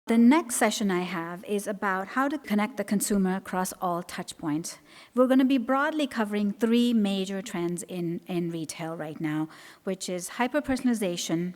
The next session I have is about how to connect the consumer across all touchpoints. We're going to be broadly covering three major trends in retail right now, which is hyper-personalization,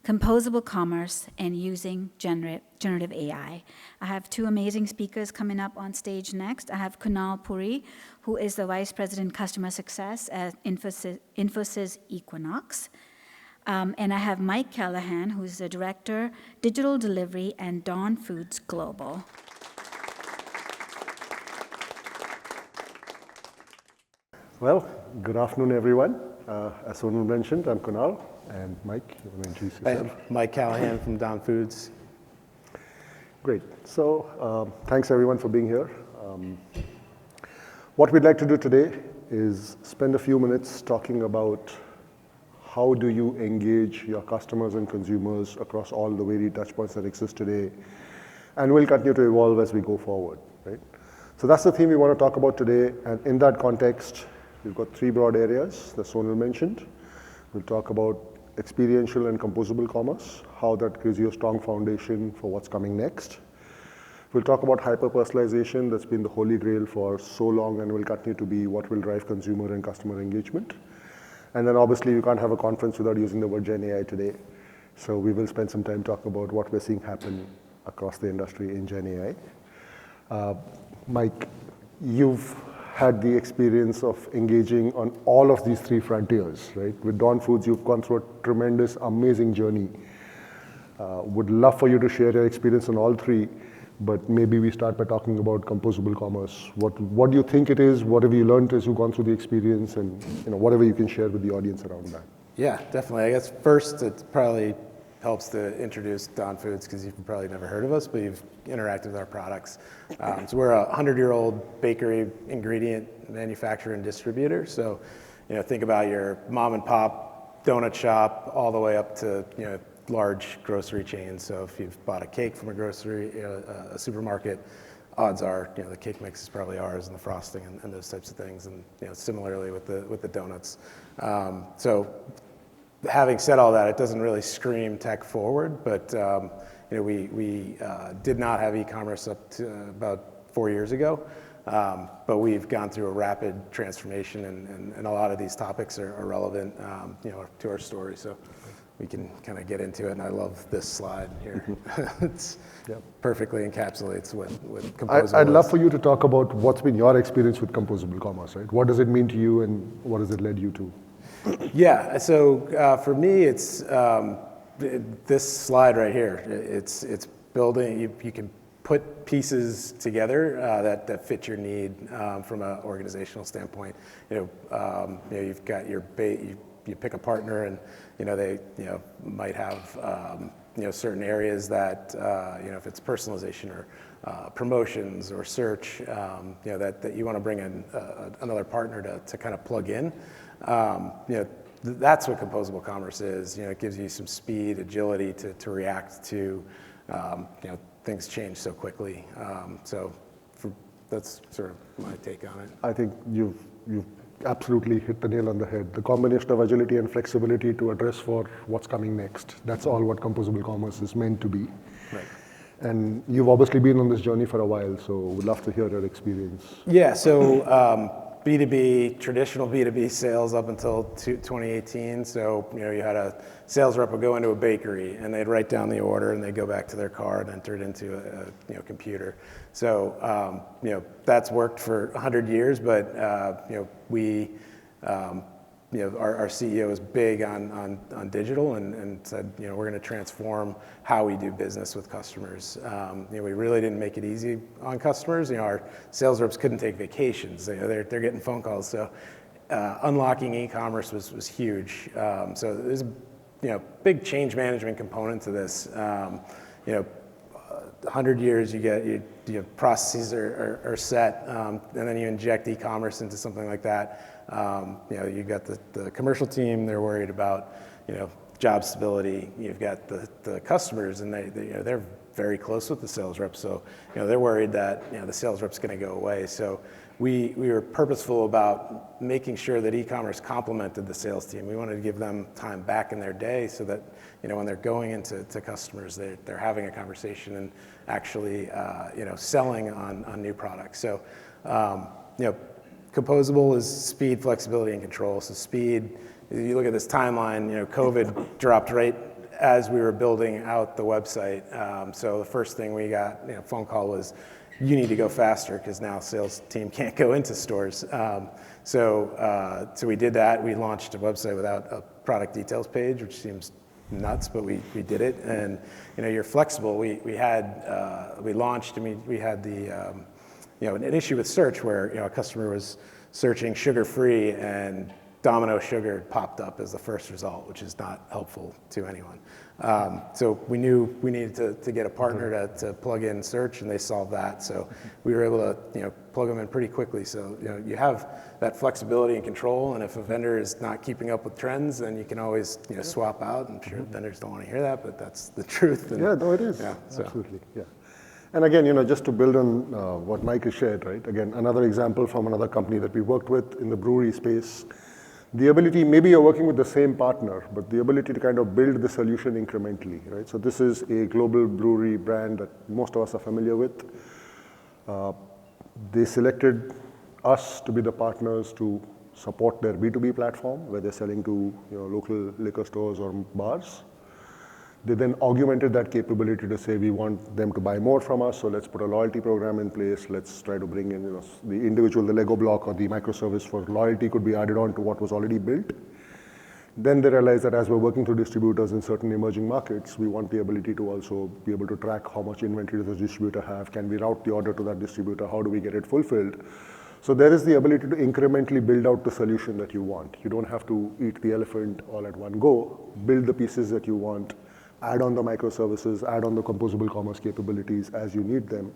composable commerce, and using generative AI. I have two amazing speakers coming up on stage next. I have Kunal Puri, who is the Vice President Customer Success at Infosys Equinox. And I have Mike Callahan, who's the Director, Digital Delivery and Dawn Foods Global. Well, good afternoon, everyone. As Sonal mentioned, I'm Kunal, and Mike, you want to introduce yourself? Hi, Mike Callahan from Dawn Foods. Great. So thanks, everyone, for being here. What we'd like to do today is spend a few minutes talking about how do you engage your customers and consumers across all the varied touchpoints that exist today, and will continue to evolve as we go forward, right? So that's the theme we want to talk about today, and in that context, we've got three broad areas that Sonal mentioned. We'll talk about experiential and composable commerce, how that gives you a strong foundation for what's coming next. We'll talk about hyper-personalization, that's been the holy grail for so long and will continue to be what will drive consumer and customer engagement. And then obviously you can't have a conference without using the word Gen AI today. So we will spend some time talking about what we're seeing happen across the industry in Gen AI. Mike, you've had the experience of engaging on all of these three frontiers, right? With Dawn Foods, you've gone through a tremendous, amazing journey. Would love for you to share your experience on all three, but maybe we start by talking about composable commerce. What do you think it is? What have you learned as you've gone through the experience, and whatever you can share with the audience around that? Yeah, definitely. I guess first it probably helps to introduce Dawn Foods because you've probably never heard of us, but you've interacted with our products. So we're a 100-year-old bakery ingredient manufacturer and distributor. So think about your mom and pop donut shop all the way up to large grocery chains. So if you've bought a cake from a grocery, a supermarket, odds are the cake mix is probably ours, and the frosting and those types of things. And similarly with the donuts. So having said all that, it doesn't really scream tech forward, but we did not have e-commerce up to about 4 years ago. But we've gone through a rapid transformation, and a lot of these topics are relevant to our story. So we can kind of get into it, and I love this slide here. It's perfectly encapsulates what composable I'd love for you to talk about what's been your experience with composable commerce, right? What does it mean to you, and what has it led you to? Yeah, so for me, it's this slide right here. It's building, you can put pieces together that fit your need from an organizational standpoint. You've got your you pick a partner, and they might have certain areas that if it's personalization or promotions or search that you want to bring in another partner to kind of plug in. That's what composable commerce is. It gives you some speed, agility to react to things change so quickly. That's sort of my take on it. I think you've absolutely hit the nail on the head. The combination of agility and flexibility to address for what's coming next. That's all what composable commerce is meant to be. Right. And you've obviously been on this journey for a while, so we'd love to hear your experience. Yeah, so B2B, traditional B2B sales up until 2018. So, you had a sales rep would go into a bakery and they'd write down the order and they'd go back to their car and enter it into a computer. So, that's worked for 100 years, but, our CEO is big on digital and said, we're going to transform how we do business with customers. We really didn't make it easy on customers. Our sales reps couldn't take vacations. They're getting phone calls. So unlocking e-commerce was huge. So there's a big change management component to this. 100 years, your processes are set, and then you inject e-commerce into something like that. You've got the commercial team, they're worried about, job stability. You've got the customers, and they're very close with the sales reps. So, they're worried that, the sales rep's going to go away. So we were purposeful about making sure that e-commerce complemented the sales team. We wanted to give them time back in their day so that, when they're going into customers, they're having a conversation and actually, selling on new products. So, composable is speed, flexibility, and control. So speed, if you look at this timeline, COVID dropped right as we were building out the website. So the first thing we got, phone call was, you need to go faster because now sales team can't go into stores. So we did that. We launched a website without a product details page, which seems nuts, but we did it. And you're flexible. We launched. I mean, we had the an issue with search where a customer was searching sugar-free and Domino sugar popped up as the first result, which is not helpful to anyone. So we knew we needed to get a partner to plug in search, and they solved that. So we were able to plug them in pretty quickly. So you have that flexibility and control, and if a vendor is not keeping up with trends, then you can always swap out. I'm sure vendors don't want to hear that, but that's the truth. And, yeah, no, it is. Yeah, so. Absolutely. Yeah. And again, just to build on what Mike has shared, right? Again, another example from another company that we worked with in the brewery space. The ability, maybe you're working with the same partner, but the ability to kind of build the solution incrementally, right? So this is a global brewery brand that most of us are familiar with. They selected us to be the partners to support their B2B platform, where they're selling to local liquor stores or bars. They then augmented that capability to say, we want them to buy more from us, so let's put a loyalty program in place. Let's try to bring in the individual, the Lego block or the microservice for loyalty could be added on to what was already built. Then they realized that as we're working through distributors in certain emerging markets, we want the ability to also be able to track how much inventory does the distributor have, can we route the order to that distributor, how do we get it fulfilled. So there is the ability to incrementally build out the solution that you want. You don't have to eat the elephant all at one go, build the pieces that you want, add on the microservices, add on the composable commerce capabilities as you need them,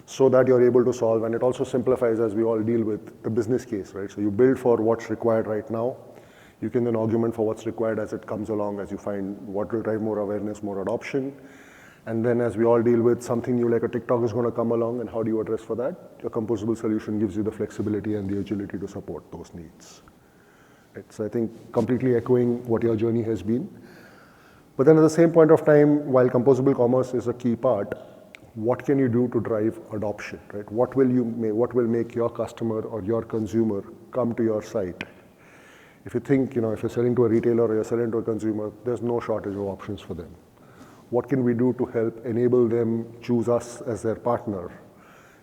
so that you're able to solve. And it also simplifies, as we all deal with, the business case, right? So you build for what's required right now. You can then augment for what's required as it comes along, as you find what will drive more awareness, more adoption. And then as we all deal with something new like a TikTok is going to come along, and how do you address for that? Your composable solution gives you the flexibility and the agility to support those needs. Right? So I think completely echoing what your journey has been. But then at the same point of time, while composable commerce is a key part, what can you do to drive adoption, right? What will make your customer or your consumer come to your site? If you think, if you're selling to a retailer or you're selling to a consumer, there's no shortage of options for them. What can we do to help enable them choose us as their partner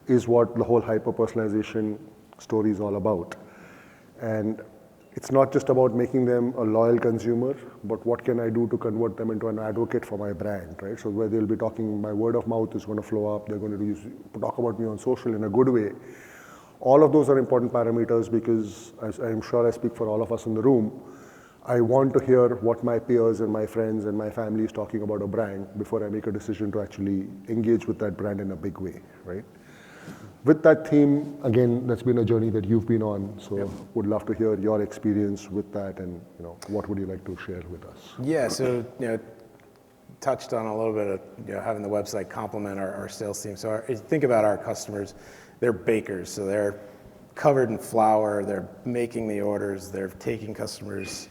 is what the whole hyper-personalization story is all about. And it's not just about making them a loyal consumer, but what can I do to convert them into an advocate for my brand, right? So where they'll be talking, my word of mouth is going to flow up, they're going to talk about me on social in a good way. All of those are important parameters because, as I'm sure I speak for all of us in the room, I want to hear what my peers and my friends and my family is talking about a brand before I make a decision to actually engage with that brand in a big way, right? With that theme, again, that's been a journey that you've been on, so would love to hear your experience with that and what would you like to share with us? Yeah, so touched on a little bit of having the website complement our sales team. So if you think about our customers, they're bakers, so they're covered in flour, they're making the orders, they're taking customers,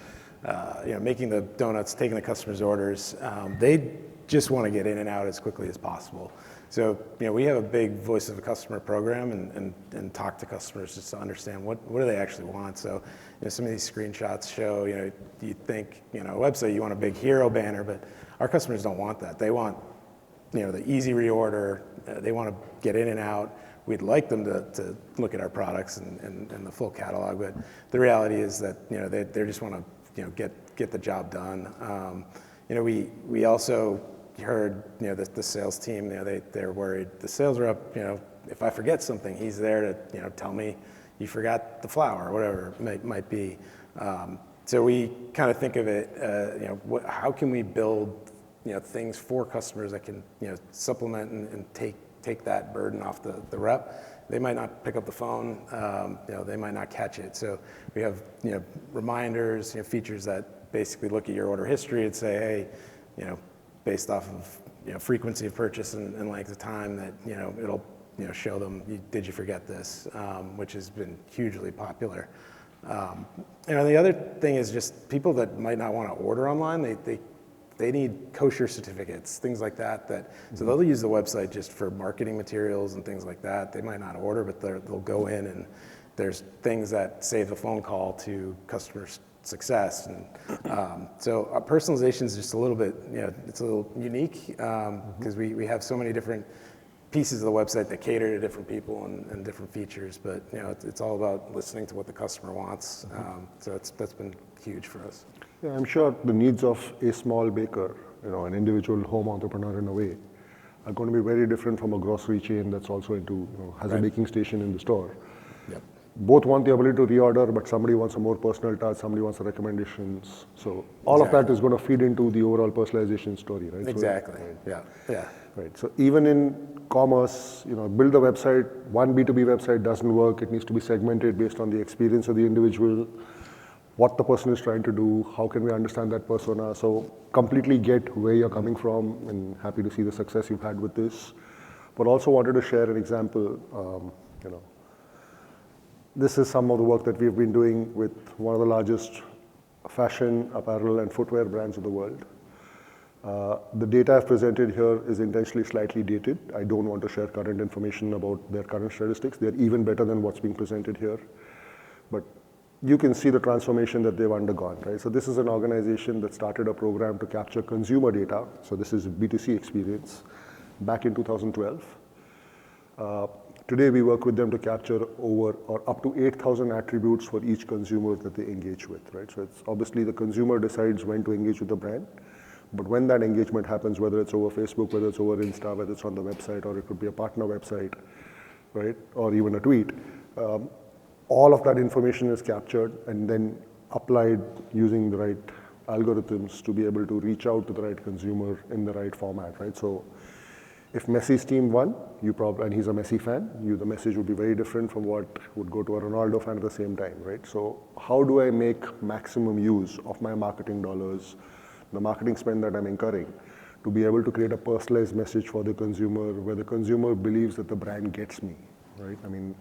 making the donuts, taking the customers' orders. They just want to get in and out as quickly as possible. So, we have a big voice of the customer program and talk to customers just to understand what do they actually want. So, some of these screenshots show, you think, a website, you want a big hero banner, but our customers don't want that. They want, the easy reorder. They want to get in and out. We'd like them to look at our products and the full catalog, but the reality is that, they just want to, get the job done. We also heard, the sales team, they're worried. The sales rep, if I forget something, he's there to, tell me you forgot the flour or whatever it might be. So we kind of think of it, how can we build, things for customers that can, supplement and take that burden off the rep. They might not pick up the phone, they might not catch it. So we have, reminders, features that basically look at your order history and say, hey, based off of frequency of purchase and length of time that it'll show them, did you forget this, which has been hugely popular. And the other thing is just people that might not want to order online, they need kosher certificates, things like that. So they'll use the website just for marketing materials and things like that. They might not order, but they'll go in and there's things that save a phone call to customer success. And so our personalization is just a little bit, it's a little unique because we have so many different pieces of the website that cater to different people and different features, but it's all about listening to what the customer wants. So that's been huge for us. Yeah, I'm sure the needs of a small baker, an individual home entrepreneur in a way, are going to be very different from a grocery chain that's also has a baking station in the store. Yep. Both want the ability to reorder, but somebody wants a more personal touch, somebody wants the recommendations. So all of that is going to feed into the overall personalization story, right? Exactly. So, Yeah. Right. So even in commerce, build a website. One B2B website doesn't work. It needs to be segmented based on the experience of the individual, what the person is trying to do, how can we understand that persona. So completely get where you're coming from, and happy to see the success you've had with this. But also wanted to share an example. This is some of the work that we've been doing with one of the largest fashion, apparel, and footwear brands of the world. The data I've presented here is intentionally slightly dated. I don't want to share current information about their current statistics. They're even better than what's being presented here. But you can see the transformation that they've undergone, right? So this is an organization that started a program to capture consumer data. So this is B2C experience back in 2012. Today we work with them to capture over or up to 8,000 attributes for each consumer that they engage with, right? So it's obviously the consumer decides when to engage with the brand. But when that engagement happens, whether it's over Facebook, whether it's over Insta, whether it's on the website, or it could be a partner website, right, or even a tweet, all of that information is captured and then applied using the right algorithms to be able to reach out to the right consumer in the right format, right? So if Messi's team won, and he's a Messi fan, the message would be very different from what would go to a Ronaldo fan at the same time, right? So how do I make maximum use of my marketing dollars, the marketing spend that I'm incurring, to be able to create a personalized message for the consumer where the consumer believes that the brand gets me, right? I mean,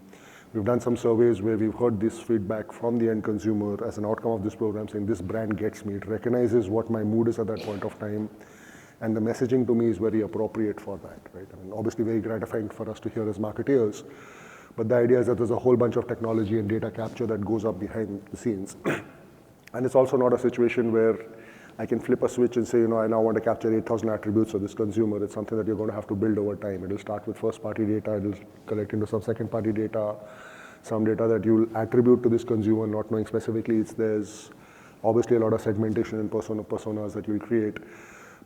we've done some surveys where we've heard this feedback from the end consumer as an outcome of this program saying this brand gets me. It recognizes what my mood is at that point of time, and the messaging to me is very appropriate for that, right? I mean, obviously very gratifying for us to hear as marketeers, but the idea is that there's a whole bunch of technology and data capture that goes up behind the scenes. And it's also not a situation where I can flip a switch and say, I now want to capture 8,000 attributes of this consumer. It's something that you're going to have to build over time. It'll start with first-party data. It'll collect into some second-party data, some data that you'll attribute to this consumer, not knowing specifically it's theirs. Obviously, a lot of segmentation and personas that you'll create.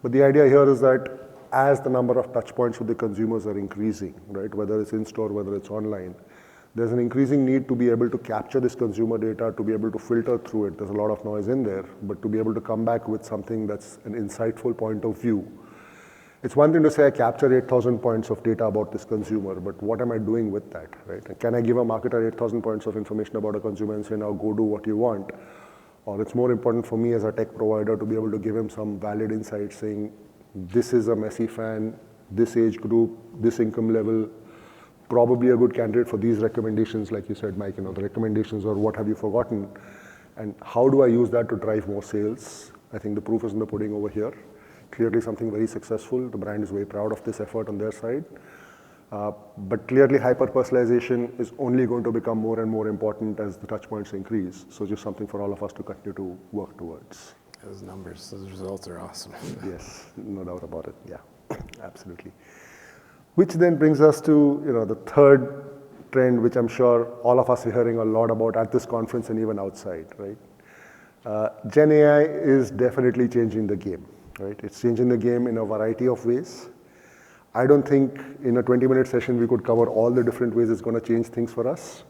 But the idea here is that as the number of touch points with the consumers are increasing, right, whether it's in-store, whether it's online, there's an increasing need to be able to capture this consumer data, to be able to filter through it. There's a lot of noise in there, but to be able to come back with something that's an insightful point of view. It's one thing to say I capture 8,000 points of data about this consumer, but what am I doing with that, right? Can I give a marketer 8,000 points of information about a consumer and say, now go do what you want? Or it's more important for me as a tech provider to be able to give him some valid insight saying, this is a Messi fan, this age group, this income level, probably a good candidate for these recommendations, like you said, Mike, the recommendations or what have you forgotten, and how do I use that to drive more sales? I think the proof is in the pudding over here. Clearly something very successful. The brand is very proud of this effort on their side. But clearly hyper-personalization is only going to become more and more important as the touch points increase. So just something for all of us to continue to work towards. Those numbers, those results are awesome. Yes, no doubt about it. Yeah, absolutely. Which then brings us to the third trend, which I'm sure all of us are hearing a lot about at this conference and even outside, right? Gen AI is definitely changing the game, right? It's changing the game in a variety of ways. I don't think in a 20-minute session we could cover all the different ways it's going to change things for us.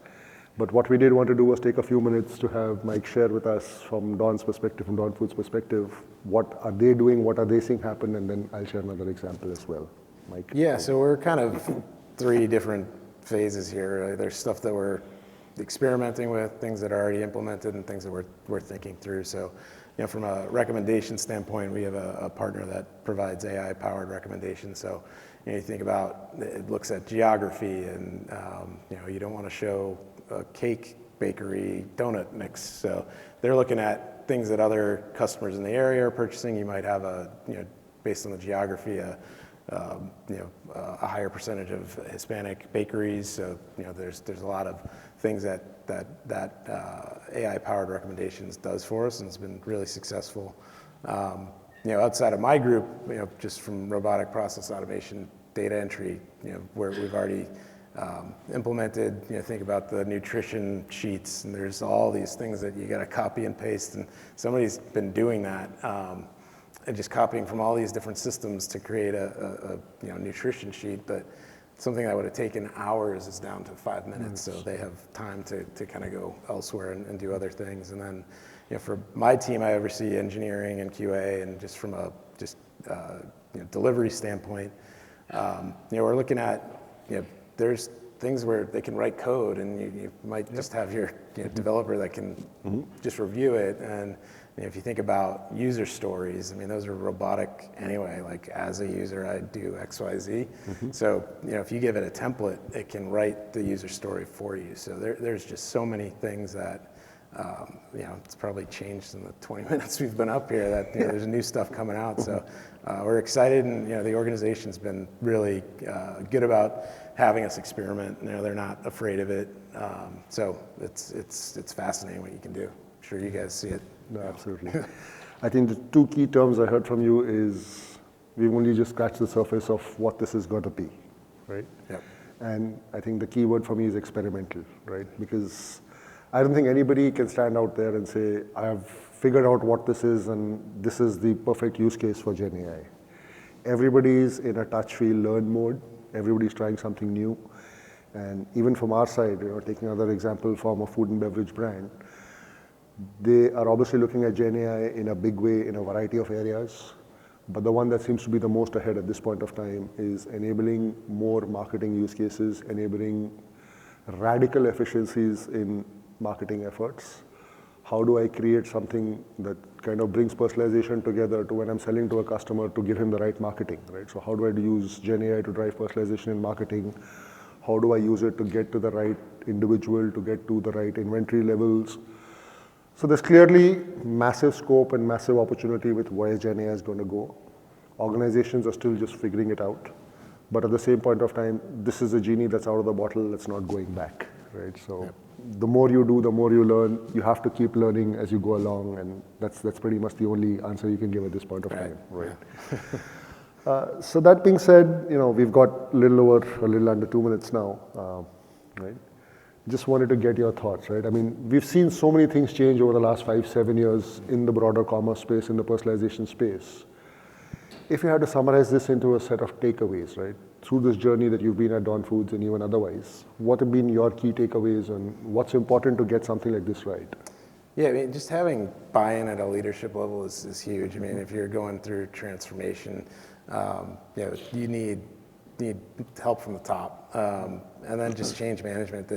But what we did want to do was take a few minutes to have Mike share with us from Don's perspective, from Don Food's perspective, what are they doing, what are they seeing happen, and then I'll share another example as well. Mike? Yeah, so we're kind of three different phases here. There's stuff that we're experimenting with, things that are already implemented, and things that we're thinking through. So from a recommendation standpoint, we have a partner that provides AI-powered recommendations. So, you think about, it looks at geography, and you don't want to show a cake bakery donut mix. So they're looking at things that other customers in the area are purchasing. You might have based on the geography, a higher percentage of Hispanic bakeries. So there's a lot of things that AI-powered recommendations does for us, and it's been really successful. Outside of my group, just from robotic process automation, data entry, where we've already implemented, think about the nutrition sheets, and there's all these things that you got to copy and paste, and somebody's been doing that, and just copying from all these different systems to create a nutrition sheet. But something that would have taken hours is down to 5 minutes, so they have time to kind of go elsewhere and do other things. And then, for my team, I oversee engineering and QA, and just from a delivery standpoint, we're looking at, there's things where they can write code, and you might just have your developer that can just review it. And if you think about user stories, I mean, those are robotic anyway. Like, as a user, I do X, Y, Z. So, if you give it a template, it can write the user story for you. So there's just so many things that, it's probably changed in the 20 minutes we've been up here, that there's new stuff coming out. So we're excited, and the organization's been really good about having us experiment. They're not afraid of it. So it's fascinating what you can do. I'm sure you guys see it. No, absolutely. I think the two key terms I heard from you is we've only just scratched the surface of what this is going to be, right? Yep. And I think the key word for me is experimental, right? Because I don't think anybody can stand out there and say, I have figured out what this is, and this is the perfect use case for Gen AI. Everybody's in a touch, feel, learn mode. Everybody's trying something new. And even from our side, taking another example from a food and beverage brand, they are obviously looking at Gen AI in a big way in a variety of areas. But the one that seems to be the most ahead at this point of time is enabling more marketing use cases, enabling radical efficiencies in marketing efforts. How do I create something that kind of brings personalization together to when I'm selling to a customer to give him the right marketing, right? So how do I use Gen AI to drive personalization in marketing? How do I use it to get to the right individual, to get to the right inventory levels? So there's clearly massive scope and massive opportunity with where Gen AI is going to go. Organizations are still just figuring it out. But at the same point of time, this is a genie that's out of the bottle, that's not going back, right? So the more you do, the more you learn. You have to keep learning as you go along, and that's pretty much the only answer you can give at this point of time, right? So that being said, we've got a little under 2 minutes now, right? Just wanted to get your thoughts, right? I mean, we've seen so many things change over the last 5-7 years in the broader commerce space, in the personalization space. If you had to summarize this into a set of takeaways, right, through this journey that you've been at Dawn Foods and even otherwise, what have been your key takeaways, and what's important to get something like this right? Yeah, I mean, just having buy-in at a leadership level is huge. I mean, if you're going through transformation, you need help from the top, and then just change management.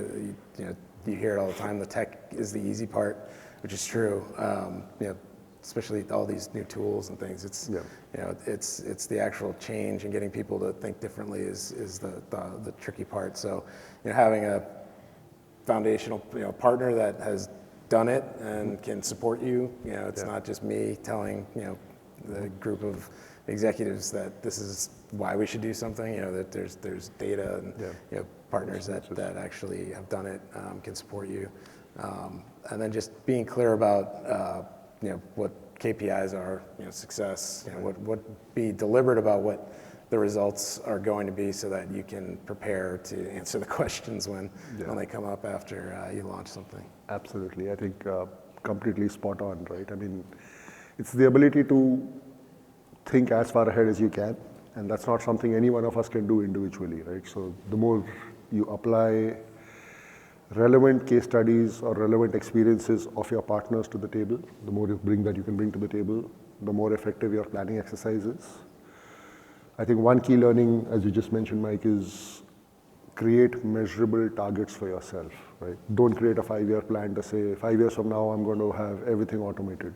You hear it all the time. The tech is the easy part, which is true. Especially all these new tools and things. It's it's the actual change and getting people to think differently is the tricky part. So having a foundational partner that has done it and can support you. It's not just me telling the group of executives that this is why we should do something. That there's data and partners that actually have done it can support you, and then just being clear about what KPIs are, success. Be deliberate about what the results are going to be, so that you can prepare to answer the questions when they come up after you launch something. Absolutely, I think completely spot on, right? I mean, it's the ability to think as far ahead as you can, and that's not something any one of us can do individually, right? So the more you apply relevant case studies or relevant experiences of your partners to the table, the more you can bring to the table, the more effective your planning exercise is. I think one key learning, as you just mentioned, Mike, is create measurable targets for yourself, right? Don't create a 5-year plan to say, 5 years from now, I'm going to have everything automated.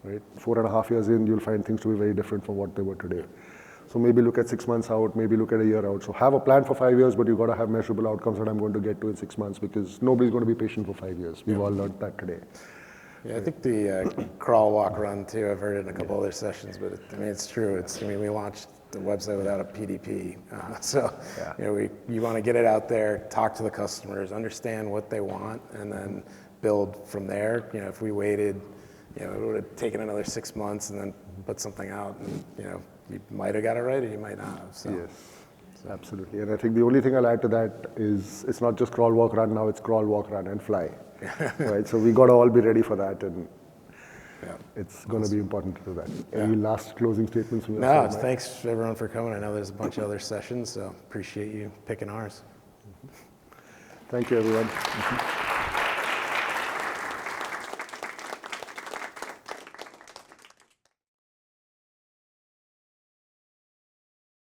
right? 4.5 years in, you'll find things to be very different from what they were today. So maybe look at 6 months out, maybe look at a year out. So have a plan for 5 years, but you've got to have measurable outcomes that I'm going to get to in 6 months, because nobody's going to be patient for 5 years. We've all learned that today. Yeah, I think the crawl, walk, run too. I've heard it in a couple other sessions, but I mean, it's true. We launched the website without a PDP, you want to get it out there, talk to the customers, understand what they want, and then build from there. If we waited, it would have taken another 6 months and then put something out, and you might have got it right, or you might not have. So. Yes. Absolutely. And I think the only thing I'll add to that is it's not just crawl, walk, run now, it's crawl, walk, run, and fly. Right? So we got to all be ready for that, and it's going to be important to do that. Any last closing statements from your side? No, thanks everyone for coming. I know there's a bunch of other sessions, so appreciate you picking ours. Thank you, everyone.